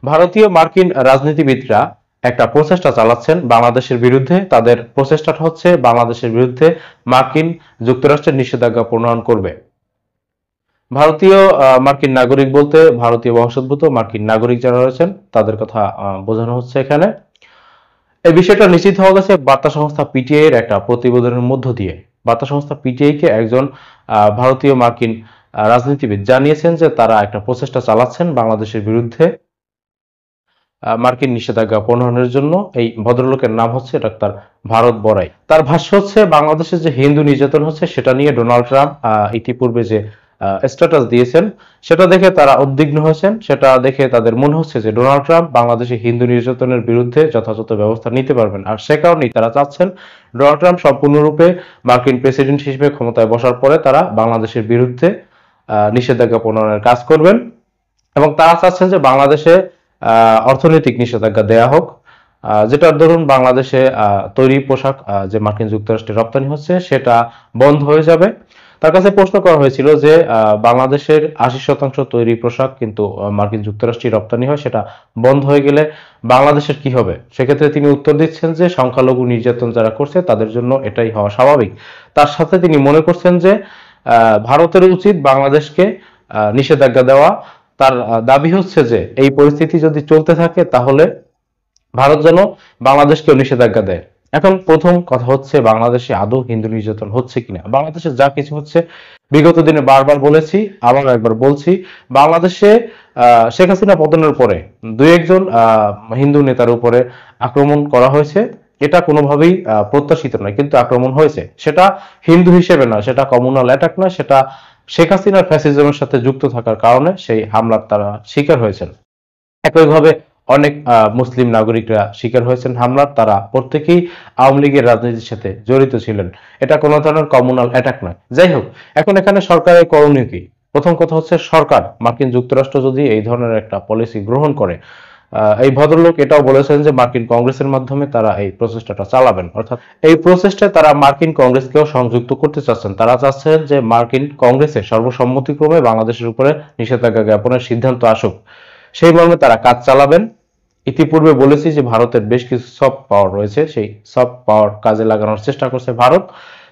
ভারতীয় মার্কিন রাজনীতিবিদরা একটা প্রচেষ্টা চালাচ্ছেন বাংলাদেশের বিরুদ্ধে। তাদের প্রচেষ্টাটা হচ্ছে বাংলাদেশের বিরুদ্ধে মার্কিন যুক্তরাষ্ট্রের নিষেধাজ্ঞা প্রণয়ন করবে। ভারতীয় মার্কিন নাগরিক বলতে ভারতীয় বংশোদ্ভূত মার্কিন নাগরিক যারা রয়েছেন তাদের কথা বোঝানো হচ্ছে এখানে। এই বিষয়টা নিশ্চিত হওয়া গেছে বার্তা সংস্থা পিটিআই এর একটা প্রতিবেদনের মধ্য দিয়ে। বার্তা সংস্থা পিটিআই কে একজন ভারতীয় মার্কিন রাজনীতিবিদ জানিয়েছেন যে তারা একটা প্রচেষ্টা চালাচ্ছেন বাংলাদেশের বিরুদ্ধে মার্কিন নিষেধাজ্ঞা প্রণয়নের জন্য। এই ভদ্রলোকের নাম হচ্ছে ডাক্তার ভারত বড়াই। তার ভাষ্য হচ্ছে বাংলাদেশে যে হিন্দু নির্যাতন হচ্ছে সেটা নিয়ে ডোনাল্ড ট্রাম্প ইতিপূর্বে যে স্ট্যাটাস দিয়েছেন সেটা দেখে তারা উদ্বিগ্ন হয়েছেন। সেটা দেখে তাদের মনে হচ্ছে যে ডোনাল্ড ট্রাম্প বাংলাদেশে হিন্দু নির্যাতনের বিরুদ্ধে যথাযথ ব্যবস্থা নিতে পারবেন, আর সে কারণেই তারা চাচ্ছেন ডোনাল্ড ট্রাম্প সম্পূর্ণরূপে মার্কিন প্রেসিডেন্ট হিসেবে ক্ষমতায় বসার পরে তারা বাংলাদেশের বিরুদ্ধে নিষেধাজ্ঞা প্রণয়নের কাজ করবেন। এবং তারা চাচ্ছেন যে বাংলাদেশে অর্থনৈতিক নিষেধাজ্ঞা দেয়া হোক, যেটার ধরুন বাংলাদেশে তৈরি পোশাক যে মার্কিন যুক্তরাষ্ট্রে রপ্তানি হচ্ছে সেটা বন্ধ হয়ে যাবে। তার কাছে প্রশ্ন করা হয়েছিল যে বাংলাদেশের 80% তৈরি পোশাক কিন্তু মার্কিন যুক্তরাষ্ট্রে রপ্তানি হয়, সেটা বন্ধ হয়ে গেলে বাংলাদেশের কি হবে? সেক্ষেত্রে তিনি উত্তর দিচ্ছেন যে সংখ্যালঘু নির্যাতন যারা করছে তাদের জন্য এটাই হওয়া স্বাভাবিক। তার সাথে তিনি মনে করছেন যে ভারতের উচিত বাংলাদেশকে নিষেধাজ্ঞা দেওয়া। তার দাবি হচ্ছে যে এই পরিস্থিতি যদি চলতে থাকে তাহলে ভারত যেন বাংলাদেশকেও নিষেধাজ্ঞা দেয়। এখন প্রথম কথা হচ্ছে বাংলাদেশে আদৌ হিন্দু নির্যাতন হচ্ছে কিনা। বাংলাদেশে যা কিছু হচ্ছে বিগত দিনে বারবার বলেছি, আবার একবার বলছি, বাংলাদেশে শেখ হাসিনা পতনের পরে দুই একজন হিন্দু নেতার উপরে আক্রমণ করা হয়েছে। এটা কোনোভাবেই প্রত্যাশিত নয়, কিন্তু আক্রমণ হয়েছে। সেটা হিন্দু হিসেবে না, সেটা কমিউনাল অ্যাটাক না, সেটা শেখ হাসিনার ফ্যাসিজমের সাথে যুক্ত থাকার কারণে সেই হামলার তারা শিকার হয়েছেন। একইভাবে অনেক মুসলিম নাগরিকরা শিকার হয়েছেন হামলার। তারা প্রত্যেকেই আওয়ামী লীগের রাজনীতির সাথে জড়িত ছিলেন। এটা কোনো ধরনের কমিউনাল অ্যাটাক নয়। যাই হোক, এখন এখানে সরকারের করণীয় কি? প্রথম কথা হচ্ছে সরকার, মার্কিন যুক্তরাষ্ট্র যদি এই ধরনের একটা পলিসি গ্রহণ করে, এই ভদ্রলোক এটাও বলেছেন যে মার্কিন কংগ্রেসের মাধ্যমে তারা এই প্রচেষ্টাটা চালাবেন। অর্থাৎ এই প্রচেষ্টায় তারা মার্কিন কংগ্রেসকেও সংযুক্ত করতে চাচ্ছেন। তারা চাচ্ছেন যে মার্কিন কংগ্রেসে সর্বসম্মতিক্রমে বাংলাদেশের উপরে নিষেধাজ্ঞা জ্ঞাপনের সিদ্ধান্ত আসুক, সেই মর্মে তারা কাজ চালাবেন। ইতিপূর্বে বলেছি যে ভারতের বেশ কিছু সফট পাওয়ার রয়েছে, সেই সফট পাওয়ার কাজে লাগানোর চেষ্টা করছে ভারত,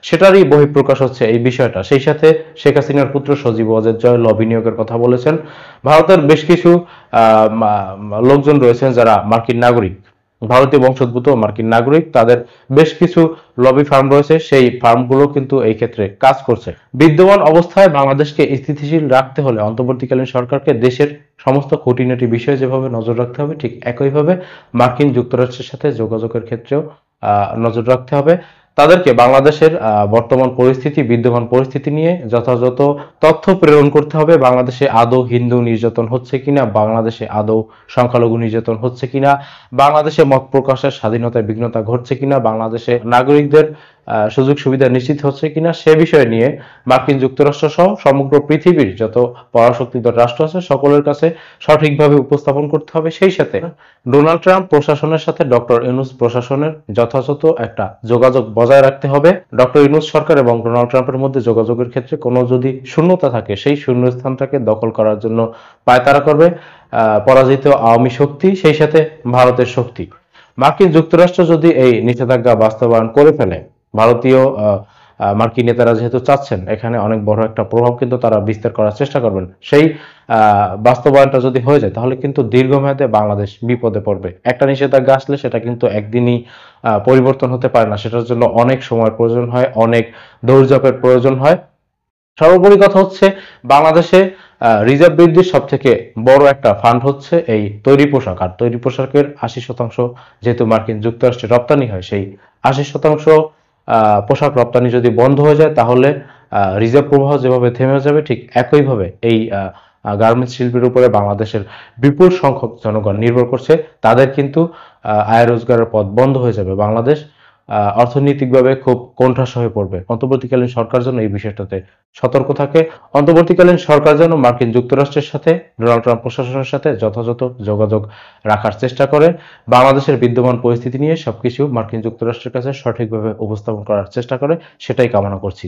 সেটারই বহিঃপ্রকাশ হচ্ছে এই বিষয়টা। সেই সাথে শেখ হাসিনার পুত্র সজীব ওয়াজেদ জয় ল বিনিয়োগের কথা বলেছেন। ভারতের বেশ কিছু লোকজন রয়েছেন যারা মার্কিন নাগরিক, ভারতীয় বংশোদ্ভূত মার্কিন নাগরিক, তাদের বেশ কিছু লবি ফার্ম রয়েছে, সেই ফার্মগুলো কিন্তু এই ক্ষেত্রে কাজ করছে। বিদ্যমান অবস্থায় বাংলাদেশকে স্থিতিশীল রাখতে হলে অন্তর্বর্তীকালীন সরকারকে দেশের সমস্ত খুঁটিনাটি বিষয়ে যেভাবে নজর রাখতে হবে, ঠিক একইভাবে মার্কিন যুক্তরাষ্ট্রের সাথে যোগাযোগের ক্ষেত্রেও নজর রাখতে হবে। তাদেরকে বাংলাদেশের বর্তমান পরিস্থিতি, বিদ্যমান পরিস্থিতি নিয়ে যথাযথ তথ্য প্রেরণ করতে হবে। বাংলাদেশে আদৌ হিন্দু নির্যাতন হচ্ছে কিনা, বাংলাদেশে আদৌ সংখ্যালঘু নির্যাতন হচ্ছে কিনা, বাংলাদেশে মত প্রকাশের স্বাধীনতায় বিঘ্নতা ঘটছে কিনা, বাংলাদেশে নাগরিকদের সুযোগ সুবিধা নিশ্চিত হচ্ছে কিনা, সে বিষয় নিয়ে মার্কিন যুক্তরাষ্ট্র সহ সমগ্র পৃথিবীর যত পরাশক্তিধর রাষ্ট্র আছে সকলের কাছে সঠিকভাবে উপস্থাপন করতে হবে। সেই সাথে ডোনাল্ড ট্রাম্প প্রশাসনের সাথে ডক্টর ইউনূস প্রশাসনের যথাযথ একটা যোগাযোগ বজায় রাখতে হবে। ডক্টর ইউনূস সরকার এবং ডোনাল্ড ট্রাম্পের মধ্যে যোগাযোগের ক্ষেত্রে কোনো যদি শূন্যতা থাকে, সেই শূন্যস্থানটাকে দখল করার জন্য পায়তারা করবে পরাজিত আওয়ামী শক্তি, সেই সাথে ভারতের শক্তি। মার্কিন যুক্তরাষ্ট্র যদি এই নিষেধাজ্ঞা বাস্তবায়ন করে ফেলে, ভারতীয় মার্কিন নেতারা যেহেতু চাচ্ছেন, এখানে অনেক বড় একটা প্রভাব কিন্তু তারা বিস্তার করার চেষ্টা করবেন। সেই বাস্তবায়নটা যদি হয়ে যায় তাহলে কিন্তু দীর্ঘমেয়াদে বাংলাদেশ বিপদে পড়বে। একটা নিষেধাজ্ঞা আসলে সেটা কিন্তু একদিনই পরিবর্তন হতে পারে না, সেটার জন্য অনেক সময়ের প্রয়োজন হয়, অনেক দৌড়ঝাঁপের প্রয়োজন হয়। সর্বোপরি কথা হচ্ছে বাংলাদেশে রিজার্ভ বৃদ্ধির সব থেকে বড় একটা ফান্ড হচ্ছে এই তৈরি পোশাক। আর তৈরি পোশাকের 80% যেহেতু মার্কিন যুক্তরাষ্ট্রে রপ্তানি হয়, সেই 80% পোশাক রপ্তানি যদি বন্ধ হয়ে যায় তাহলে রিজার্ভ প্রবাহ যেভাবে থেমে যাবে, ঠিক একইভাবে এই গার্মেন্টস শিল্পের উপরে বাংলাদেশের বিপুল সংখ্যক জনগণ নির্ভর করছে। তাদের কিন্তু আয় রোজগারের পথ বন্ধ হয়ে যাবে। বাংলাদেশ অর্থনৈতিকভাবে খুব কোণঠাসা হয়ে পড়বে। অন্তর্বর্তীকালীন সরকার যেন এই বিষয়টাতে সতর্ক থাকে। অন্তর্বর্তীকালীন সরকার যেন মার্কিন যুক্তরাষ্ট্রের সাথে, ডোনাল্ড ট্রাম্প প্রশাসনের সাথে যথাযথ যোগাযোগ রাখার চেষ্টা করে। বাংলাদেশের বিদ্যমান পরিস্থিতি নিয়ে সবকিছু মার্কিন যুক্তরাষ্ট্রের কাছে সঠিকভাবে উপস্থাপন করার চেষ্টা করে, সেটাই কামনা করছি।